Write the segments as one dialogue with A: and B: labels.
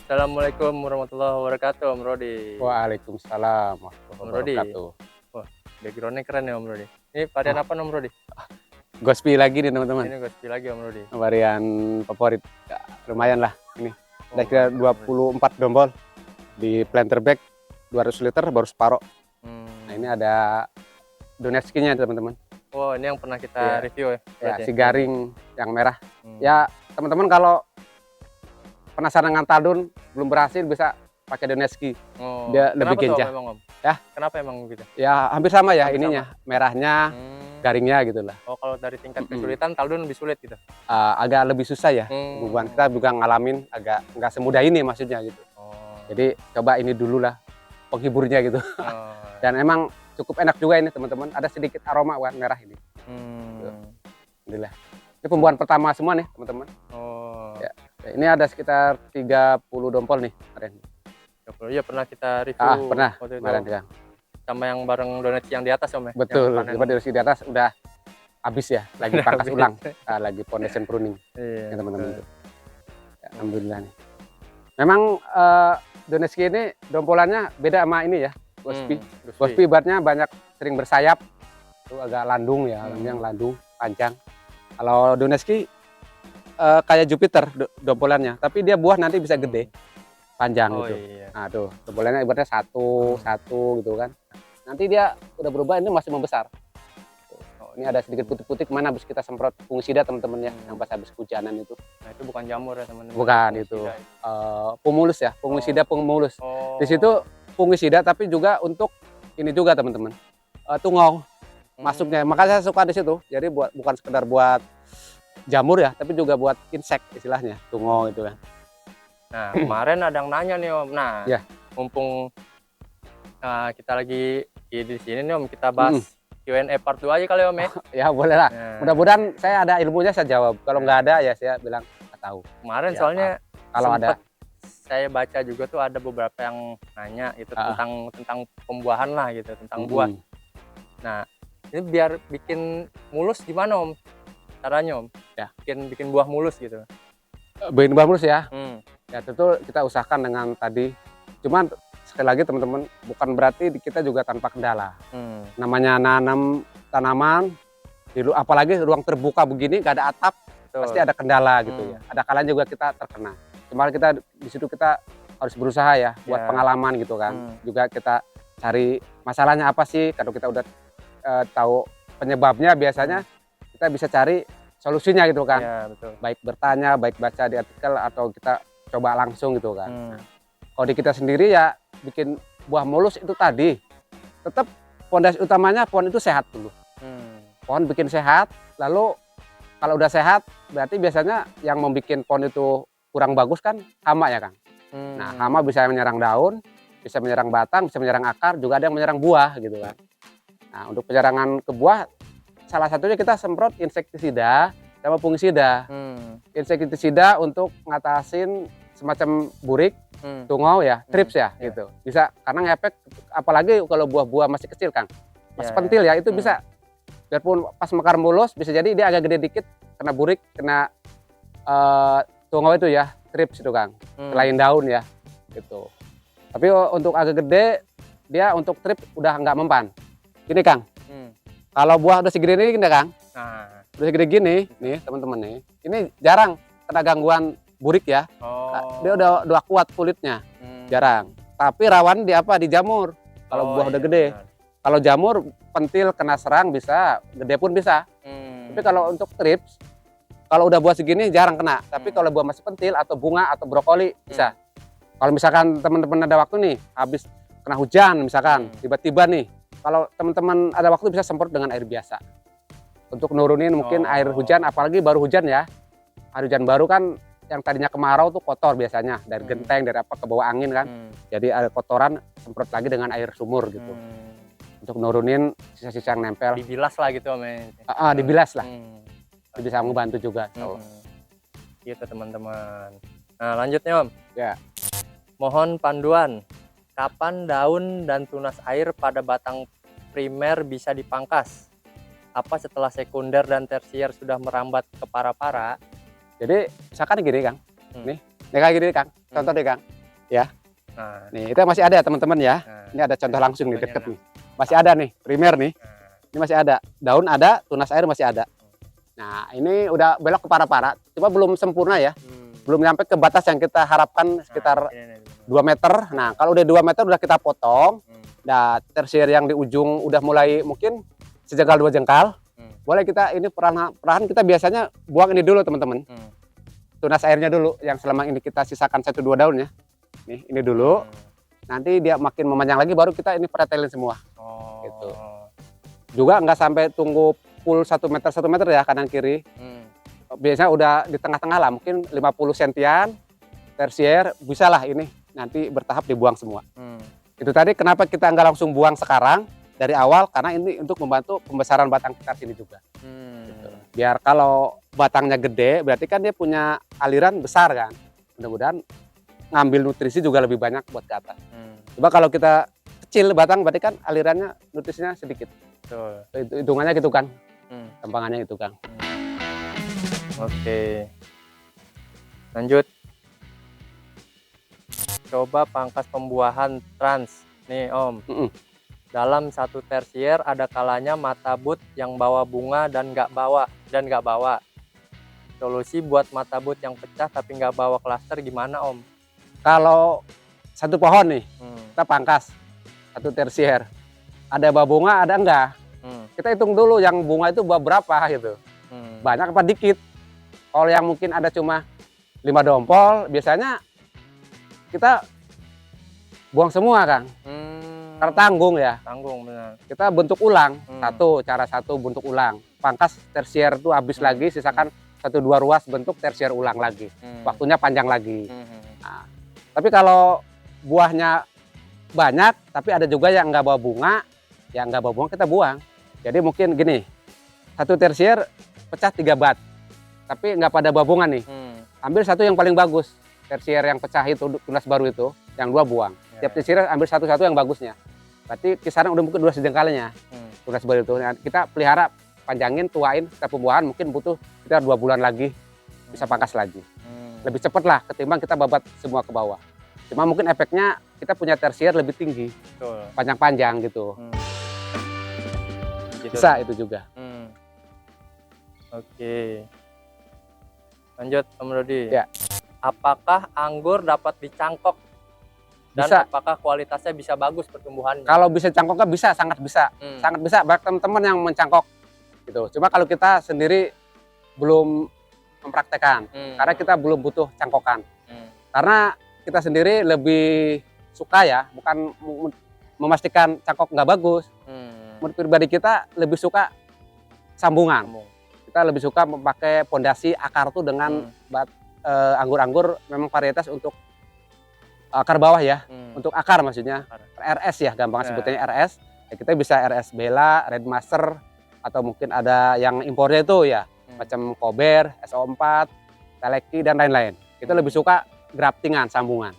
A: Assalamualaikum warahmatullahi wabarakatuh, Om Rodi.
B: Waalaikumsalam
A: Om
B: warahmatullahi
A: Rodi,
B: wabarakatuh.
A: wah backgroundnya keren ya Om Rodi. Ini varian
B: Oh,
A: apa Om Rodi?
B: Gospi lagi nih teman-teman,
A: Ini gospel lagi Om Rodi.
B: varian favorit. Ya, lumayan lah ini.
A: Oh,
B: Kira-kira
A: mantap, Om Rodi.
B: 24 dombol di planter bag 200 liter baru separuh. Nah ini
A: Hmm.
B: ada Donetski-nya teman-teman.
A: Oh, ini yang pernah kita
B: Iya.
A: review ya?
B: Ya
A: berarti
B: si garing yang merah.
A: Hmm.
B: Ya teman-teman kalau penasaran dengan Taldun belum berhasil bisa pakai Donetski.
A: Oh,
B: Dia lebih
A: kenapa tuh
B: genjah.
A: memang Om?
B: Ya.
A: Kenapa emang gitu?
B: Ya hampir sama ya
A: Hampir
B: ininya, merahnya, garingnya gitu lah.
A: Oh, kalau dari tingkat kesulitan Taldun lebih sulit gitu?
B: Agak lebih susah ya. Hubungan kita juga ngalamin agak nggak semudah ini maksudnya gitu.
A: Oh.
B: Jadi coba ini dulu lah penghiburnya gitu.
A: Oh.
B: Dan emang cukup enak juga ini teman-teman. Ada sedikit aroma warna merah ini. Alhamdulillah. Ini pembuahan pertama semua nih teman-teman.
A: Oh.
B: Ya. Ini ada sekitar 30 dompol nih kemarin.
A: Iya pernah kita review.
B: Pernah
A: waktu itu
B: kemarin ya.
A: sama yang bareng donat yang di atas Om ya?
B: Betul.
A: Yang panen.
B: Coba dari di atas udah habis ya. Lagi
A: Udah
B: pangkas
A: habis.
B: ulang. Lagi foundation pruning.
A: Iya.
B: Ya, teman-teman.
A: betul.
B: Ya, alhamdulillah nih. Memang Donetski ini dompolannya beda sama ini ya. Gospi. Gospi ibaratnya banyak sering bersayap. Itu agak landung ya, yang landung panjang. Kalau Donetski kayak Jupiter dompolannya, tapi dia buah nanti bisa gede, panjang
A: Oh,
B: gitu.
A: iya.
B: Nah tuh dompolannya ibaratnya satu gitu kan. Nanti dia udah berubah ini masih membesar. Oh, ini ada sedikit putih-putih mana habis kita semprot fungisida teman-teman ya, yang pas habis hujanan itu.
A: Nah, itu bukan jamur ya teman-teman.
B: Bukan itu
A: Fungisida.
B: pemulus ya, fungisida pemulus.
A: Oh.
B: Di situ fungisida tapi juga untuk ini juga teman-teman, tungau masuknya. Makanya saya suka di situ. Jadi bukan sekedar buat jamur ya, tapi juga buat insek istilahnya, tungau itu kan.
A: Nah, kemarin ada yang nanya nih Om. Nah,
B: Ya.
A: mumpung kita lagi di sini nih Om, kita bahas Q&A part 2 aja kali Om ya.
B: Ya boleh lah.
A: Nah,
B: Mudah-mudahan saya ada ilmunya saya jawab. Kalau nggak ada ya saya bilang nggak tahu.
A: kemarin
B: Ya,
A: soalnya
B: Kalau ada,
A: sempet saya baca juga tuh ada beberapa yang nanya itu tentang pembuahan lah gitu, tentang buah. Nah, ini biar bikin mulus gimana Om? Caranya Om?
B: Ya.
A: Bikin buah mulus gitu.
B: bikin buah mulus ya.
A: Hmm.
B: Ya tentu kita usahakan dengan tadi. Cuman sekali lagi teman-teman, bukan berarti kita juga tanpa kendala. Namanya nanam tanaman, apalagi ruang terbuka begini, nggak ada atap, pasti ada kendala gitu ya. Ada kalanya juga kita terkena. Cuma kita di situ kita harus berusaha ya, buat pengalaman gitu kan. Juga kita cari masalahnya apa sih. Kalau kita udah tahu penyebabnya, biasanya kita bisa cari solusinya gitu kan.
A: Ya, betul.
B: Baik bertanya, baik baca di artikel, atau kita coba langsung gitu kan. Kalau di kita sendiri ya bikin buah mulus itu tadi, tetap fondasi utamanya pohon itu sehat dulu. Pohon bikin sehat, lalu kalau udah sehat berarti biasanya yang membuat pohon itu kurang bagus kan hama ya Kang. Nah hama bisa menyerang daun, bisa menyerang batang, bisa menyerang akar, juga ada yang menyerang buah gitu kan. Nah untuk penyerangan ke buah, salah satunya kita semprot insektisida sama fungisida. Insektisida untuk ngatasin semacam burik, tungau ya, trips ya gitu. Bisa karena ngefek, apalagi kalau buah-buah masih kecil Kang. Masih pentil ya, itu bisa. Biarpun pas mekar mulus bisa jadi dia agak gede dikit, kena burik, kena tungau itu ya, trips itu Kang. Selain daun ya gitu. Tapi untuk agak gede, dia untuk trip udah nggak mempan. Gini Kang. Kalau buah udah segede ini Kang.
A: Nah,
B: udah segede gini nih teman-teman nih. Ini jarang kena gangguan burik ya. Dia udah kuat kulitnya. Jarang. Tapi rawan di apa? Di jamur. Kalau buah udah gede. Kalau jamur pentil kena serang bisa, gede pun bisa. Tapi kalau untuk trips, kalau udah buah segini jarang kena. Tapi kalau buah masih pentil atau bunga atau brokoli bisa. Kalau misalkan teman-teman ada waktu nih, habis kena hujan misalkan, tiba-tiba nih, kalau teman-teman ada waktu bisa semprot dengan air biasa. Untuk nurunin mungkin air hujan, apalagi baru hujan ya. Air hujan baru kan yang tadinya kemarau tuh kotor biasanya, dari genteng, dari apa, ke bawah angin kan. Jadi ada kotoran, semprot lagi dengan air sumur gitu. Untuk nurunin sisa-sisa yang nempel.
A: Dibilas lah gitu Om.
B: Dibilas lah. Bisa membantu juga.
A: Gitu teman-teman. Nah lanjutnya Om.
B: Ya.
A: Mohon panduan, kapan daun dan tunas air pada batang primer bisa dipangkas? Apa setelah sekunder dan tersier sudah merambat ke para-para?
B: Jadi misalkan gini Kang, nih kayak gini Kang, contoh deh Kang. ya.
A: Nah,
B: Nih itu masih ada teman-teman ya.
A: nah,
B: Ini ada contoh langsung nih
A: contohnya,
B: deket nih. Masih ada nih primer nih.
A: nah.
B: Ini masih ada. Daun ada, tunas air masih ada. Nah ini udah belok ke para-para. Cuma belum sempurna ya. Belum sampai ke batas yang kita harapkan sekitar 2 meter. Nah kalau udah 2 meter udah kita potong. Nah tersier yang di ujung udah mulai mungkin sejengkal 2 jengkal. Boleh kita ini perlahan kita biasanya buang ini dulu teman-teman. Tunas airnya dulu yang selama ini kita sisakan 1-2 daun ya. Nih ini dulu. Nanti dia makin memanjang lagi baru kita ini pretelin semua. Gitu. Juga nggak sampai tunggu full 1 meter ya kanan kiri. Biasanya udah di tengah-tengah lah, mungkin 50 sentian tersier bisa lah ini nanti bertahap dibuang semua. Itu tadi kenapa kita nggak langsung buang sekarang dari awal, karena ini untuk membantu pembesaran batang kita sini juga. Gitu. Biar kalau batangnya gede berarti kan dia punya aliran besar kan, mudah-mudahan ngambil nutrisi juga lebih banyak buat ke atas. Coba kalau kita kecil batang berarti kan alirannya nutrisinya sedikit. Itu hitungannya gitu kan, gampangannya itu kan.
A: Oke, lanjut. Coba pangkas pembuahan trans nih Om. Dalam satu tersier ada kalanya mata but yang bawa bunga dan nggak bawa. Solusi buat mata but yang pecah tapi nggak bawa klaster gimana Om?
B: Kalau satu pohon nih kita pangkas satu tersier, ada buah bunga ada enggak? Kita hitung dulu yang bunga itu buah berapa gitu, banyak apa dikit. Kalau yang mungkin ada cuma 5 dompol, biasanya kita buang semua Kang. Karena tanggung ya.
A: Tanggung benar.
B: Kita bentuk ulang, cara satu bentuk ulang. Pangkas tersier itu habis lagi, sisakan 1-2 ruas bentuk tersier ulang lagi. Waktunya panjang lagi. Nah, tapi kalau buahnya banyak, tapi ada juga yang nggak bawa bunga, yang nggak bawa bunga kita buang. Jadi mungkin gini, satu tersier pecah 3 bat. Tapi nggak pada buah bunga nih, ambil satu yang paling bagus, tersier yang pecah itu, tunas baru itu, yang 2 buang. Tiap tersier ambil satu-satu yang bagusnya, berarti kisaran udah mungkin 2 sejengkalnya, tunas baru itu. Nah, kita pelihara, panjangin, tuain, kita pembuahan mungkin butuh sekitar 2 bulan lagi, bisa pangkas lagi. Lebih cepat lah ketimbang kita babat semua ke bawah. Cuma mungkin efeknya kita punya tersier lebih tinggi, panjang-panjang gitu. Bisa itu juga.
A: Oke. Lanjut Om Rudi.
B: Ya.
A: Apakah anggur dapat dicangkok? Dan
B: Bisa.
A: apakah kualitasnya bisa bagus pertumbuhannya?
B: Kalau bisa cangkoknya bisa, sangat bisa. Sangat bisa, banyak teman-teman yang mencangkok gitu. Cuma kalau kita sendiri belum mempraktekkan, karena kita belum butuh cangkokan. Karena kita sendiri lebih suka ya, bukan memastikan cangkok nggak bagus. Menurut pribadi kita lebih suka sambungan. Kita lebih suka memakai pondasi akar tuh dengan anggur-anggur memang varietas untuk akar bawah ya, untuk akar maksudnya, RS ya gampang sebutnya RS. Ya, kita bisa RS Bella, Red Master, atau mungkin ada yang impornya itu ya, macam Kober, SO4, Teleki dan lain-lain. Kita lebih suka graftingan, sambungan.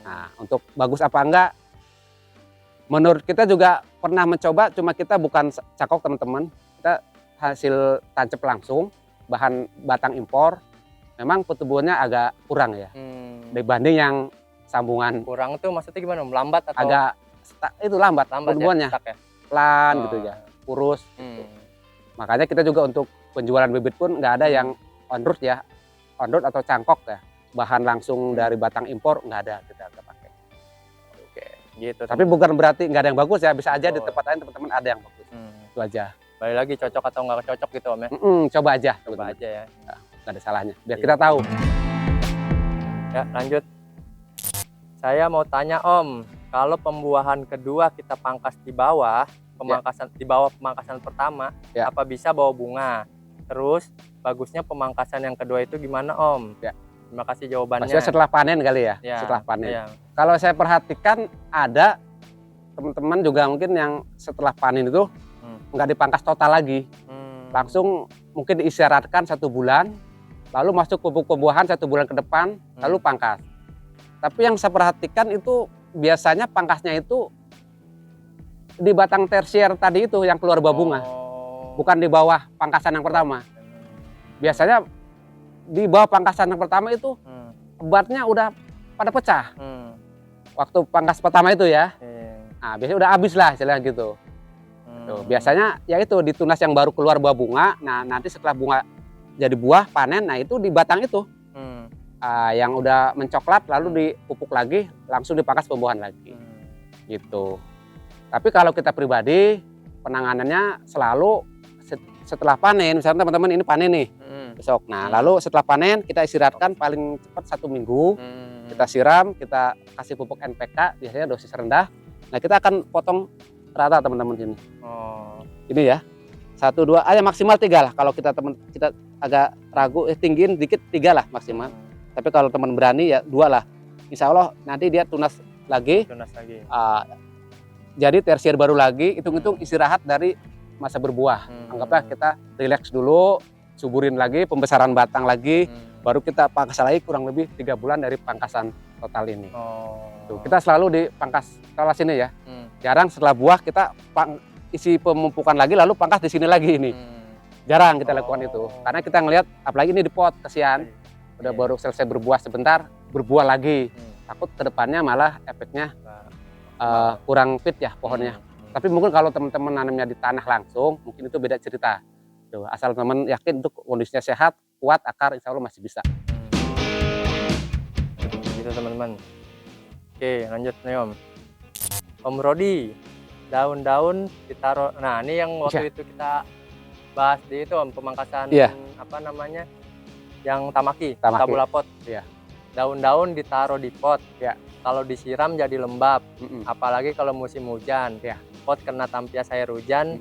B: Nah, untuk bagus apa enggak, menurut kita juga pernah mencoba, cuma kita bukan cangkok teman-teman, kita hasil tancap langsung, bahan batang impor, memang pertumbuhannya agak kurang ya, dibanding yang sambungan.
A: Kurang tuh maksudnya gimana? Lambat atau?
B: Agak itu lambat pertumbuhannya,
A: ya?
B: pelan gitu ya, kurus. Gitu. Makanya kita juga untuk penjualan bibit pun nggak ada yang on root ya, on root atau cangkok ya, bahan langsung dari batang impor nggak ada, kita nggak pakai.
A: Oke, gitu.
B: Tapi bukan berarti nggak ada yang bagus ya, bisa aja di tempat lain teman-teman ada yang bagus. Itu aja.
A: Balik lagi cocok atau nggak cocok gitu Om ya?
B: Coba aja.
A: Coba aja ya.
B: Nggak ada salahnya, biar kita tahu.
A: Ya lanjut. Saya mau tanya Om, kalau pembuahan kedua kita pangkas di bawah, di bawah pemangkasan pertama, apa bisa bawa bunga? Terus bagusnya pemangkasan yang kedua itu gimana Om? Terima kasih jawabannya.
B: Maksudnya setelah panen kali ya? Setelah panen. Kalau saya perhatikan ada teman-teman juga mungkin yang setelah panen itu nggak dipangkas total lagi, langsung mungkin diisyaratkan 1 bulan, lalu masuk pupuk pembuahan 1 bulan ke depan, lalu pangkas. Tapi yang saya perhatikan itu biasanya pangkasnya itu di batang tersier tadi itu yang keluar buah bunga, bukan di bawah pangkasan yang pertama. Biasanya di bawah pangkasan yang pertama itu batnya udah pada pecah, waktu pangkas pertama itu ya.
A: Iya.
B: Nah, biasanya udah habis lah istilahnya gitu. Tuh, biasanya ya itu di tunas yang baru keluar buah bunga. Nah, nanti setelah bunga jadi buah panen, nah itu di batang itu yang udah mencoklat lalu dipupuk lagi, langsung dipangkas pembuahan lagi. Gitu. Tapi kalau kita pribadi penanganannya selalu setelah panen, misalnya teman-teman ini panen nih besok. Nah, lalu setelah panen kita istirahatkan paling cepat 1 minggu. Kita siram, kita kasih pupuk NPK, biasanya dosis rendah. Nah, kita akan potong rata teman-teman sini. Ini ya, 1, 2, ya maksimal 3 lah. Kalau kita agak ragu, tinggiin dikit 3 lah maksimal. Tapi kalau teman berani ya 2 lah. Insya Allah nanti dia tunas lagi. Jadi tersier baru lagi, hitung-hitung istirahat dari masa berbuah. Anggaplah kita relax dulu, suburin lagi, pembesaran batang lagi, baru kita pangkas lagi kurang lebih 3 bulan dari pangkasan total ini. Tuh, kita selalu di pangkas kalau sini ya. Jarang setelah buah kita isi pemupukan lagi lalu pangkas di sini lagi ini. Jarang kita lakukan itu. Karena kita ngelihat apalagi ini di pot, kesian. Udah baru selesai berbuah sebentar, berbuah lagi. Takut kedepannya malah efeknya kurang fit ya pohonnya. Tapi mungkin kalau teman-teman nanamnya di tanah langsung, mungkin itu beda cerita. Tuh, asal teman yakin untuk kondisinya sehat, kuat, akar insya Allah masih bisa.
A: Gitu teman-teman. Oke, lanjut nih Om. Om Rodi, daun-daun ditaruh. Nah, ini yang waktu itu kita bahas di itu Om, pemangkasan apa namanya? Yang tamaki. Tabula pot. Daun-daun ditaruh di pot. Kalau disiram jadi lembab. Apalagi kalau musim hujan. Pot kena tampias air hujan,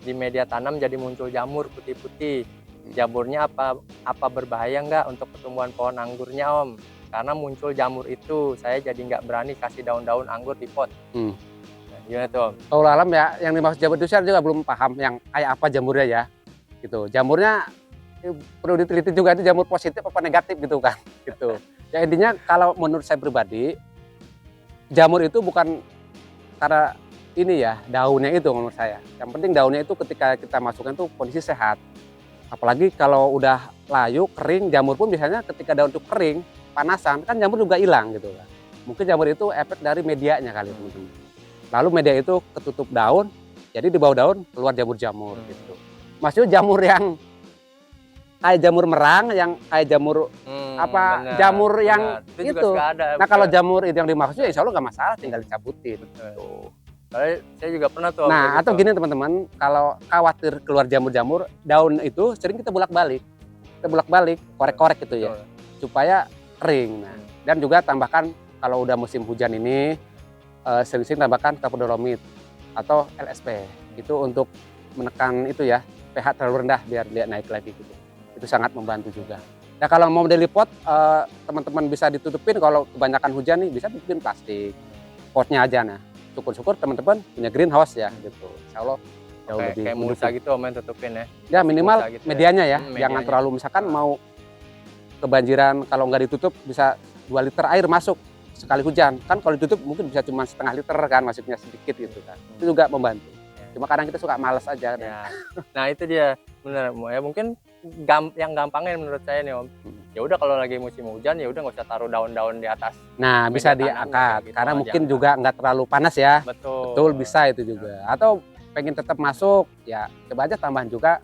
A: di media tanam jadi muncul jamur putih-putih. Jamurnya apa berbahaya nggak untuk pertumbuhan pohon anggurnya Om? Karena muncul jamur itu, saya jadi nggak berani kasih daun-daun anggur di pot. Nah, gimana tuh Om?
B: Kalau alam ya, yang dimaksud jamur itu saya juga belum paham yang kayak apa jamurnya ya. Gitu. Jamurnya perlu diteliti juga, itu jamur positif apa negatif gitu kan. Gitu. Ya intinya kalau menurut saya pribadi, jamur itu bukan karena ini ya daunnya itu menurut saya. Yang penting daunnya itu ketika kita masukkan itu kondisi sehat. Apalagi kalau udah layu, kering, jamur pun biasanya ketika daun itu kering, panasan, kan jamur juga hilang gitu kan. Mungkin jamur itu efek dari medianya kali teman-teman. Lalu media itu ketutup daun, jadi di bawah daun keluar jamur-jamur gitu. Maksudnya jamur yang kayak jamur merang, yang kayak jamur jamur yang itu. Nah kalau jamur itu yang dimaksud ya insya Allah nggak masalah, tinggal dicabutin. Gitu.
A: Saya juga pernah tuh.
B: Nah atau gini teman-teman, kalau khawatir keluar jamur-jamur, daun itu sering kita bolak-balik, korek-korek gitu ya, supaya kering. Nah, dan juga tambahkan kalau udah musim hujan ini, sering-sering tambahkan kapur dolomit atau LSP. Itu untuk menekan itu ya, pH terlalu rendah biar dia naik lagi gitu. Itu sangat membantu juga. Nah kalau mau model pot, teman-teman bisa ditutupin, kalau kebanyakan hujan nih bisa ditutupin plastik. Potnya aja. Nah syukur-syukur teman-teman punya greenhouse ya gitu. Insya Allah jauh lebih
A: kayak mulsa gitu Om, tutupin ya.
B: Ya minimal
A: gitu
B: medianya ya, jangan terlalu, misalkan mau kebanjiran, kalau nggak ditutup bisa 2 liter air masuk sekali hujan. Kan kalau ditutup mungkin bisa cuma setengah liter kan, masuknya sedikit gitu kan. Itu juga membantu. Cuma kadang kita suka malas aja.
A: Ya. Nah itu dia benar ya, mungkin yang gampangnya menurut saya nih Om. Ya udah kalau lagi musim hujan ya udah nggak usah taruh daun-daun di atas.
B: Nah bisa diangkat gitu, karena mungkin juga nggak terlalu panas ya. Betul bisa itu juga. Atau pengen tetap masuk ya coba aja tambahan juga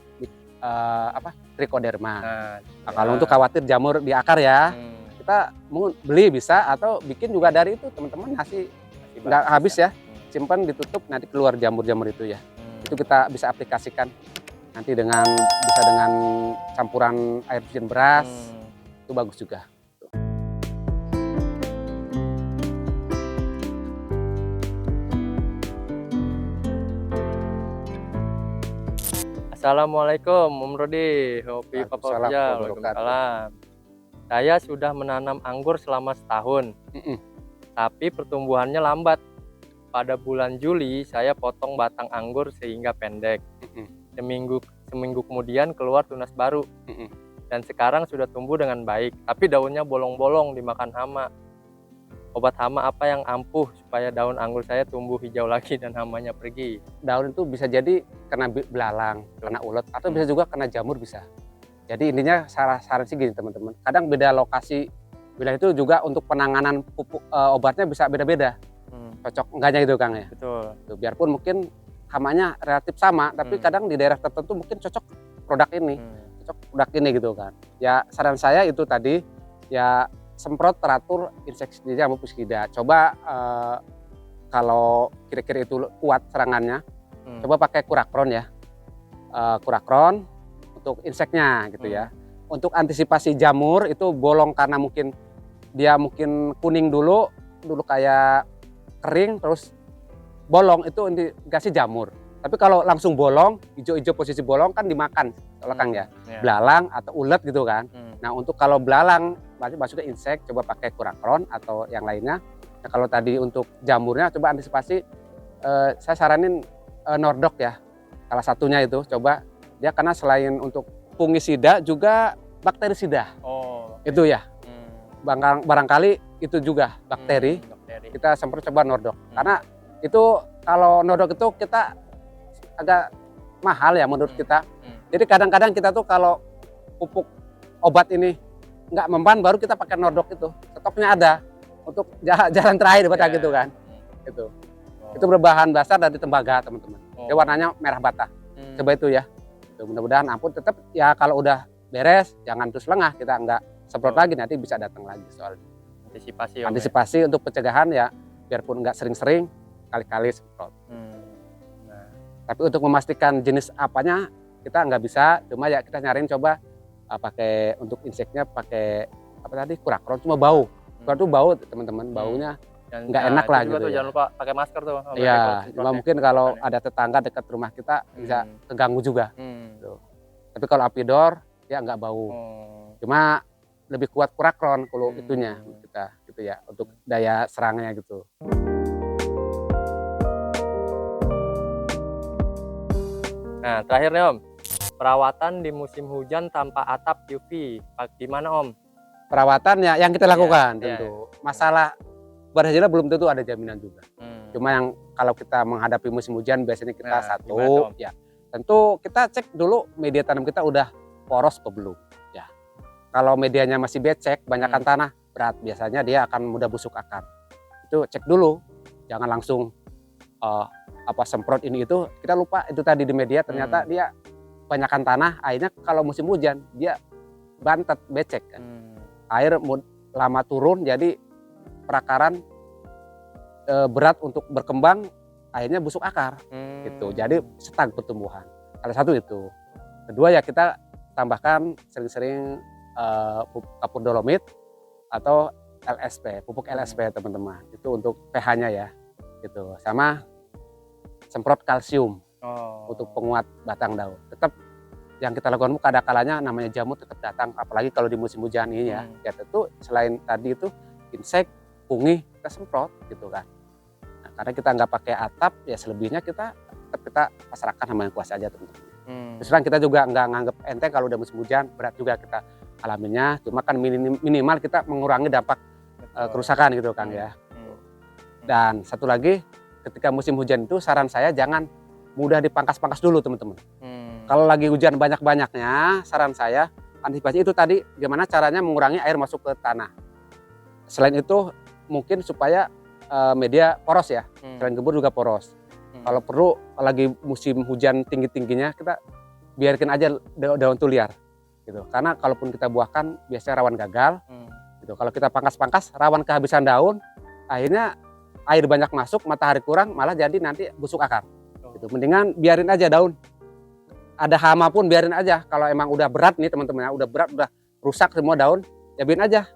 B: trichoderma. Nah, kalau untuk khawatir jamur di akar ya, kita beli bisa, atau bikin juga dari itu teman-teman, ngasih nggak habis ya, simpan ditutup nanti keluar jamur-jamur itu ya. Itu kita bisa aplikasikan nanti dengan campuran air hujan beras, itu bagus juga.
A: Assalamualaikum Om Rodi, Hobi Papa Ujal. Waalaikumsalam. Saya sudah menanam anggur selama setahun, tapi pertumbuhannya lambat. Pada bulan Juli saya potong batang anggur sehingga pendek. Seminggu kemudian keluar tunas baru, dan sekarang sudah tumbuh dengan baik, tapi daunnya bolong-bolong dimakan hama. Obat hama apa yang ampuh supaya daun anggur saya tumbuh hijau lagi dan hamanya pergi?
B: Daun itu bisa jadi kena belalang, kena ulet, atau bisa juga kena jamur bisa. Jadi intinya saran sih gini teman-teman, kadang beda lokasi Bila itu juga untuk penanganan pupuk obatnya bisa beda-beda. Cocok enggaknya gitu Kang ya.
A: Betul.
B: Tuh, biarpun mungkin hamanya relatif sama, tapi kadang di daerah tertentu mungkin cocok produk ini, cocok produk ini gitu kan. Ya saran saya itu tadi ya semprot teratur insektisida maupun pestisida. Coba kalau kira-kira itu kuat serangannya, coba pakai kurakron ya. Kurakron untuk inseknya gitu ya. Untuk antisipasi jamur itu bolong karena mungkin dia kuning dulu kayak kering terus bolong, itu indikasi jamur. Tapi kalau langsung bolong, hijau-hijau posisi bolong kan dimakan oleh Kang ya. Belalang atau ulet gitu kan. Nah untuk kalau belalang masuk ke insek, coba pakai kurakron atau yang lainnya. Nah, kalau tadi untuk jamurnya coba antisipasi, saya saranin Nordok ya. Salah satunya itu coba dia, karena selain untuk fungisida juga bakterisida. Itu ya. Barangkali itu juga bakteri. Kita semprot coba Nordok. Karena itu kalau Nordok itu kita agak mahal ya menurut kita. Jadi kadang-kadang kita tuh kalau pupuk obat ini nggak mempan, baru kita pakai Nordok itu. Stoknya ada untuk jalan terakhir gitu kan. Itu berbahan dasar dari tembaga teman-teman. Dia warnanya merah bata. Coba itu ya. Mudah-mudahan ampun, tetap ya kalau udah beres jangan terus lengah, kita nggak semprot lagi, nanti bisa datang lagi soalnya. Antisipasi untuk pencegahan ya, biarpun nggak sering-sering, kali-kali semprot. Nah, tapi untuk memastikan jenis apanya kita nggak bisa, cuma ya kita nyariin coba pakai untuk inseknya pakai apa tadi, kurakron, cuma bau. Kurakron tuh bau teman-teman, baunya nggak enak lah gitu.
A: Jangan lupa pakai masker tuh.
B: Iya, cuma mungkin kalau ada tetangga dekat rumah kita bisa keganggu juga. Gitu. Tapi kalau apidor ya nggak bau. Cuma lebih kuat kurakron kalau itunya kita gitu ya, untuk daya serangnya gitu.
A: Nah terakhir nih Om, perawatan di musim hujan tanpa atap UV gimana Om?
B: Perawatan ya yang kita lakukan tentu. Masalah berhasilnya belum tentu ada jaminan juga. Cuma yang kalau kita menghadapi musim hujan biasanya kita satu ya, tentu kita cek dulu media tanam kita udah poros atau belum. Kalau medianya masih becek, banyakkan tanah, berat, biasanya dia akan mudah busuk akar. Itu cek dulu, jangan langsung semprot ini itu. Kita lupa itu tadi di media, ternyata dia banyakkan tanah, akhirnya kalau musim hujan dia bantet, becek kan. Air lama turun, jadi perakaran berat untuk berkembang, akhirnya busuk akar. Gitu. Jadi stuck pertumbuhan. Salah satu itu. Kedua ya kita tambahkan sering-sering kapur dolomit atau LSP, pupuk LSP teman-teman. Itu untuk pH-nya ya, gitu. Sama semprot kalsium untuk penguat batang daun. Tetap yang kita lakukan ada kalanya namanya jamur tetap datang, apalagi kalau di musim hujan ini ya. Ya tentu selain tadi itu insek, fungi kita semprot gitu kan. Nah, karena kita nggak pakai atap ya selebihnya kita pasrahkan sama yang kuasa aja teman-teman. Terus terang kita juga nggak nganggep enteng kalau udah musim hujan, berat juga kita alaminya, cuma kan minimal kita mengurangi dampak kerusakan gitu Kang ya. Dan satu lagi, ketika musim hujan itu saran saya jangan mudah dipangkas-pangkas dulu teman-teman. Kalau lagi hujan banyak-banyaknya, saran saya antisipasi itu tadi gimana caranya mengurangi air masuk ke tanah. Selain itu mungkin supaya media poros ya, selain gembur juga poros. Kalau perlu lagi musim hujan tinggi-tingginya kita biarkan aja daun itu liar. Gitu. Karena kalaupun kita buahkan biasanya rawan gagal. Gitu. Kalau kita pangkas-pangkas rawan kehabisan daun, akhirnya air banyak masuk, matahari kurang, malah jadi nanti busuk akar. Gitu. Mendingan biarin aja daun. Ada hama pun biarin aja. Kalau emang udah berat nih teman-teman, udah berat, udah rusak semua daun, ya biarin aja.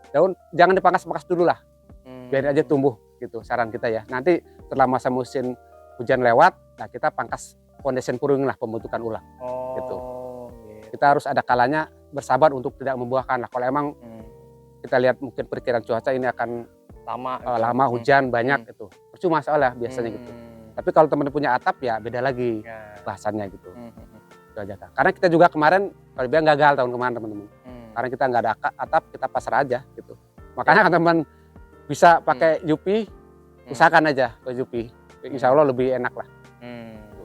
B: Daun jangan dipangkas-pangkas dulu lah. Biarin aja tumbuh gitu saran kita ya. Nanti setelah masa musim hujan lewat, nah kita pangkas foundation pruning lah, pembentukan ulang. Gitu. Kita harus ada kalanya bersabar untuk tidak membuahkan lah. Kalau emang kita lihat mungkin perkiraan cuaca ini akan lama hujan banyak itu percuma soalnya biasanya gitu. Tapi kalau teman-teman punya atap ya beda lagi bahasannya gitu. Itu aja Kak. Karena kita juga kemarin kalau bilang gagal tahun kemarin teman-teman. Karena kita nggak ada atap, kita pasrah aja gitu. Makanya teman-teman bisa pakai UP, usahakan aja ke UP. Insya Allah lebih enak lah.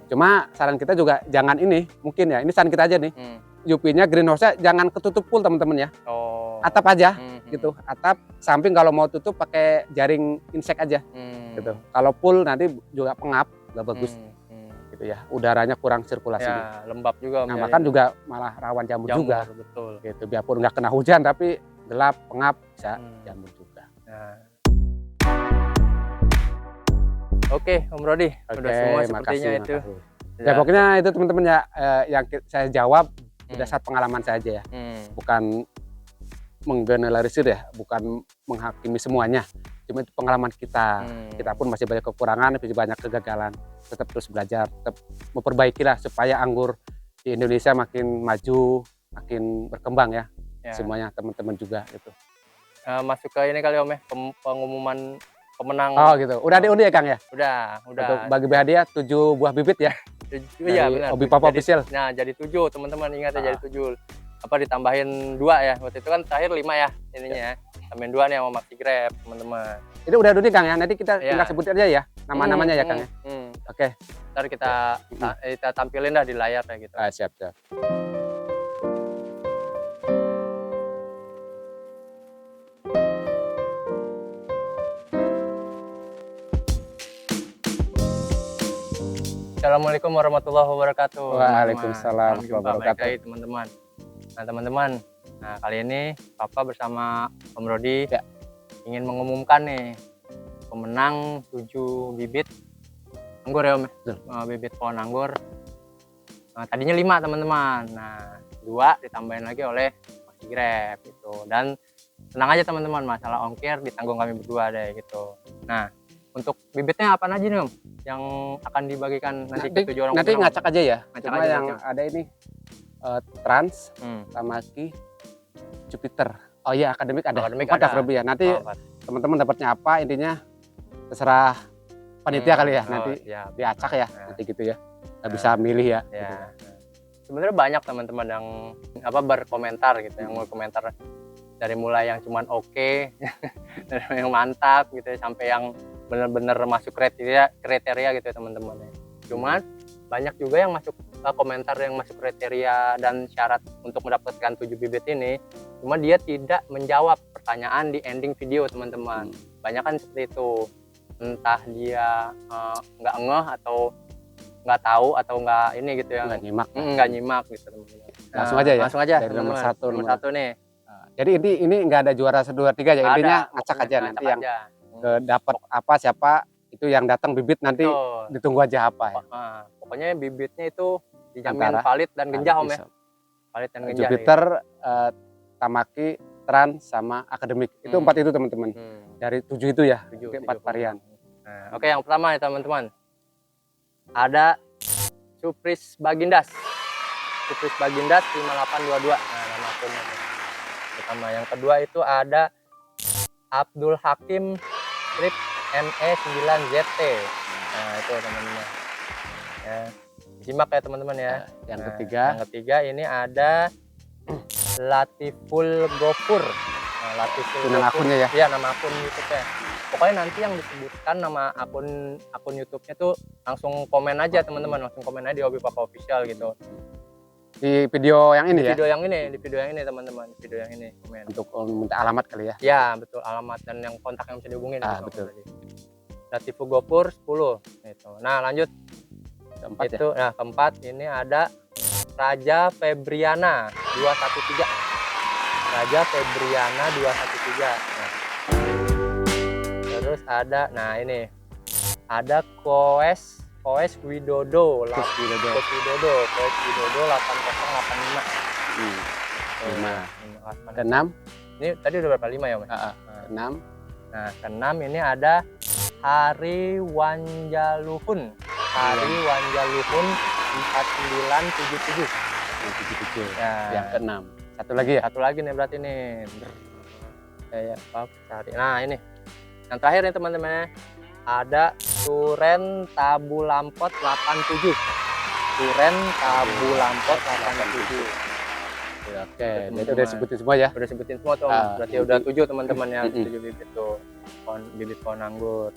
B: Cuma saran kita juga jangan ini, mungkin ya, ini saran kita aja nih. UP-nya greenhouse-nya jangan ketutup full teman-teman ya. Atap aja, gitu. Atap samping kalau mau tutup pakai jaring insek aja gitu. Kalau full nanti juga pengap, nggak bagus gitu ya. Udaranya kurang sirkulasinya.
A: Ya, lembab juga.
B: Nah, makan juga malah rawan jamur juga.
A: Betul.
B: Gitu. Biarpun nggak kena hujan tapi gelap, pengap bisa jamur juga.
A: Nah. Oke, Om Rodi, udah semua sepertinya itu.
B: Ya pokoknya itu teman-teman ya, yang saya jawab berdasar pengalaman saja ya, bukan menggeneralisir ya, bukan menghakimi semuanya. Cuma itu pengalaman kita. Kita pun masih banyak kekurangan, masih banyak kegagalan. Tetap terus belajar, tetap memperbaiki lah supaya anggur di Indonesia makin maju, makin berkembang ya. Semuanya teman-teman juga gitu.
A: Masuk ke ini kali Om ya, pengumuman pemenang.
B: Oh gitu. Udah diundi ya Kang ya?
A: Udah.
B: Untuk bagi hadiah 7 buah bibit ya.
A: Iya benar.
B: Hobi Papa Official.
A: Nah, jadi 7 teman-teman, ingat ya, jadi 7. Apa ditambahin 2 ya. Waktu itu kan terakhir 5 ya ininya ya. Tambahin 2 nih sama Maxi Grab, teman-teman.
B: Ini udah diundi Kang ya. Nanti kita tinggal sebutin aja ya nama-namanya ya Kang ya. Oke.
A: Ntar kita tampilin dah di layar ya gitu.
B: Siap.
A: Assalamualaikum warahmatullahi wabarakatuh.
B: Waalaikumsalam warahmatullahi wabarakatuh.
A: Teman-teman. Nah teman-teman, kali ini Papa bersama Om Rodi ingin mengumumkan nih pemenang 7 bibit anggur ya Om. Bibit pohon anggur. Tadinya 5 teman-teman. Nah 2 ditambahin lagi oleh Maxi Grab gitu. Dan tenang aja teman-teman, masalah ongkir ditanggung kami berdua deh gitu. Nah untuk bibitnya apa aja nih Om yang akan dibagikan nanti ke 7 orang?
B: Nanti ngacak aja ya.
A: Cuma
B: aja yang ada ini Trans, Tamaki, Jupiter. Oh iya, akademik ada.
A: Akademik
B: 4
A: ada.
B: lebih ya. Nanti teman-teman dapatnya apa intinya terserah panitia kali ya. Nanti diacak ya. Nanti gitu ya. Nggak bisa milih ya. Gitu.
A: Sebenarnya banyak teman-teman yang berkomentar gitu, yang mau komentar dari mulai yang cuman oke, dari yang mantap gitu ya, sampai yang benar-benar masuk kriteria gitu ya teman-teman. Cuman banyak juga yang masuk komentar yang masuk kriteria dan syarat untuk mendapatkan 7 bibit ini, cuma dia tidak menjawab pertanyaan di ending video teman-teman. Banyak kan seperti itu, entah dia nggak ngeh atau nggak tahu atau nggak ini gitu ya, nggak nyimak gitu teman-teman.
B: Langsung aja ya.
A: Langsung aja
B: dari nomor 1
A: nih.
B: Jadi ini nggak ada juara 1, 2, 3 ya, intinya ngacak aja nanti yang dapat apa siapa itu yang datang bibit nanti ditunggu aja apa ya.
A: Pokoknya bibitnya itu dijamin valid dan genjah Om ya. Valid dan genjah.
B: Jupiter, Tamaki, Trans sama akademik. Itu 4 itu teman-teman. Dari 7 itu ya, 4 varian.
A: Nah, oke, yang pertama ya teman-teman. Ada Surprise Bagindas. Surprise Bagindas 5822. Nah, nama akunnya. Pertama, yang kedua itu ada Abdul Hakim Strip ME9ZT. Nah, itu teman-teman. Ya, simak ya teman-teman ya.
B: Yang
A: ketiga ini ada Latiful Gofur. Nah, Latiful
B: nama akunnya ya?
A: Iya, nama akun YouTube-nya. Pokoknya nanti yang disebutkan nama akun YouTube-nya tuh langsung komen aja teman-teman, langsung komen aja di Hobi Papa Official gitu.
B: Di video yang ini
A: di video yang ini teman-teman, video yang ini komen.
B: Untuk minta alamat kali ya?
A: Ya betul, alamat dan yang kontak yang bisa dihubungin.
B: Betul.
A: Latiful Gofur 10 itu. Nah lanjut
B: keempat
A: itu ya? Nah keempat ini ada Raja Febriana 213. Raja Febriana 213. Nah. Terus ada, nah ini ada Koes Widodo 8085.
B: Dan 6
A: ini tadi udah berapa? 5 ya Mas?
B: 6.
A: Nah ke-6 ini ada Hari Wanjaluhun 4977.
B: Yang ke-6 satu lagi ya?
A: Satu lagi nih berarti nih. Nah ini yang terakhir nih teman-teman, ada Suren Tabu Lampot 87. Suren Tabu Lampot 87.
B: Oke, itu udah sebutin semua ya?
A: Udah sebutin semua tuh, berarti udah 7 teman-teman yang 7 bibit tuh, bibit pohon anggur.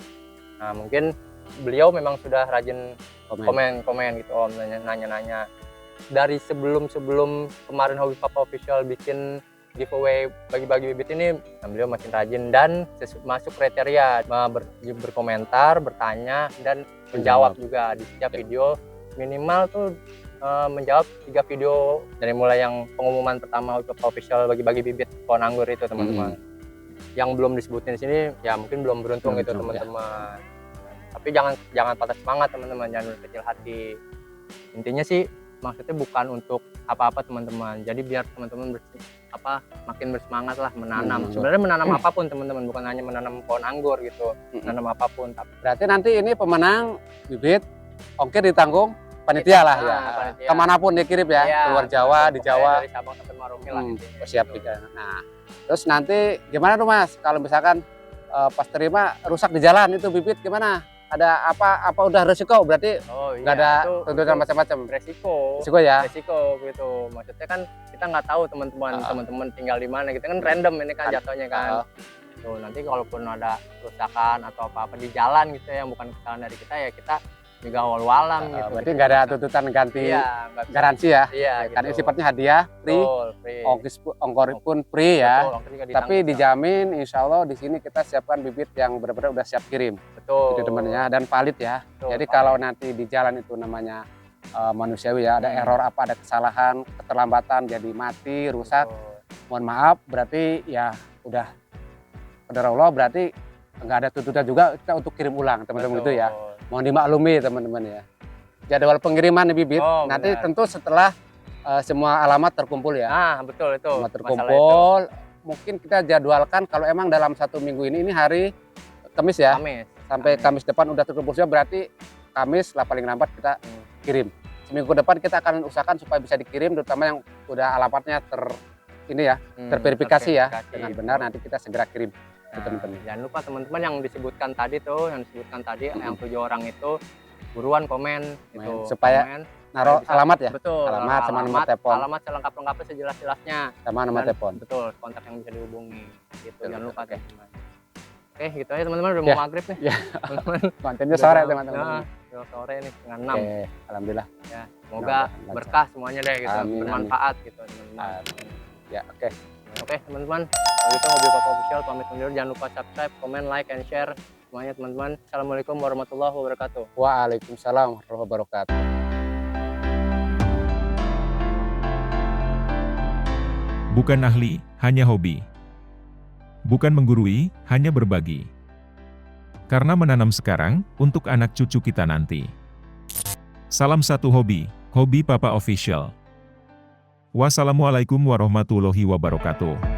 A: Nah mungkin beliau memang sudah rajin komen gitu Om, nanya-nanya. Dari sebelum kemarin Hobi Papa Official bikin giveaway bagi-bagi bibit ini, beliau makin rajin dan masuk kriteria berkomentar, bertanya, dan menjawab juga di setiap video. Minimal tuh menjawab 3 video, dari mulai yang pengumuman pertama untuk official bagi-bagi bibit pohon anggur itu teman-teman. Yang belum disebutin di sini ya mungkin belum beruntung gitu teman-teman. Tapi jangan patah semangat teman-teman, jangan kecil hati. Intinya sih maksudnya bukan untuk apa-apa teman-teman. Jadi biar teman-teman makin bersemangat lah menanam. Sebenarnya menanam apapun teman-teman, bukan hanya menanam pohon anggur gitu. Menanam apapun.
B: Berarti nanti ini pemenang bibit ongkir ditanggung panitia lah ya. Panitia. Kemanapun dikirim ya, keluar Jawa, di Jawa.
A: Dari Sabang sampai Merauke lah gitu.
B: Siap juga. Nah, terus nanti gimana tuh Mas? Kalau misalkan pas terima rusak di jalan itu bibit gimana? Ada apa udah resiko berarti nggak ada tuntutan macam-macam.
A: Resiko
B: ya.
A: Resiko gitu. Maksudnya kan kita nggak tahu teman-teman tinggal di mana. Kita kan random ini kan jatuhnya kan. Tuh nanti kalaupun ada kerusakan atau apa-apa di jalan gitu yang bukan kesalahan dari kita ya kita juga walau-walam gitu.
B: Berarti nggak ada tuntutan ganti garansi ya.
A: Iya,
B: karena
A: gitu.
B: sifatnya hadiah, free. Ongkir pun free ya. Tapi dijamin insya Allah di sini kita siapkan bibit yang benar-benar udah siap kirim.
A: Betul.
B: Itu temennya dan valid ya. Betul, jadi kalau nanti di jalan itu namanya manusiawi ya, ada error ada kesalahan, keterlambatan jadi mati, rusak. Mohon maaf, berarti ya udah qadar Allah, berarti nggak ada tuntutan juga kita untuk kirim ulang teman-teman itu ya. Mohon dimaklumi teman-teman ya. Jadwal pengiriman bibit nanti tentu setelah semua alamat terkumpul ya.
A: Betul itu.
B: Alamat terkumpul. Mungkin kita jadwalkan kalau emang dalam 1 minggu ini hari Kamis ya. Sampai Kamis depan udah terkumpul sudah, berarti Kamis lah paling lambat kita kirim. Seminggu depan kita akan usahakan supaya bisa dikirim, terutama yang udah alamatnya terverifikasi ya dengan benar, nanti kita segera kirim.
A: Jangan lupa teman-teman yang disebutkan tadi yang 7 orang itu buruan komen itu
B: supaya naruh alamat ya.
A: Betul,
B: alamat sama nomor telepon.
A: Alamat selengkap-lengkapnya sejelas-jelasnya
B: sama nomor telepon.
A: Betul, kontak yang bisa dihubungi gitu. Jangan lupa teman-teman. Oke, gitu aja teman-teman, udah mau maghrib nih. Teman-teman. Kontennya sore teman-teman. Sore nih setengah 6.
B: Oke, alhamdulillah.
A: Ya, semoga berkah semuanya deh gitu, bermanfaat gitu teman-teman.
B: Ya, oke.
A: Oke teman-teman, kalau gitu Hobi Papa Official pamit undur. Jangan lupa subscribe, comment, like, and share semuanya teman-teman. Assalamualaikum warahmatullahi wabarakatuh.
B: Waalaikumsalam warahmatullahi wabarakatuh.
C: Bukan ahli, hanya hobi. Bukan menggurui, hanya berbagi. Karena menanam sekarang, untuk anak cucu kita nanti. Salam satu hobi, Hobi Papa Official. Wassalamualaikum warahmatullahi wabarakatuh.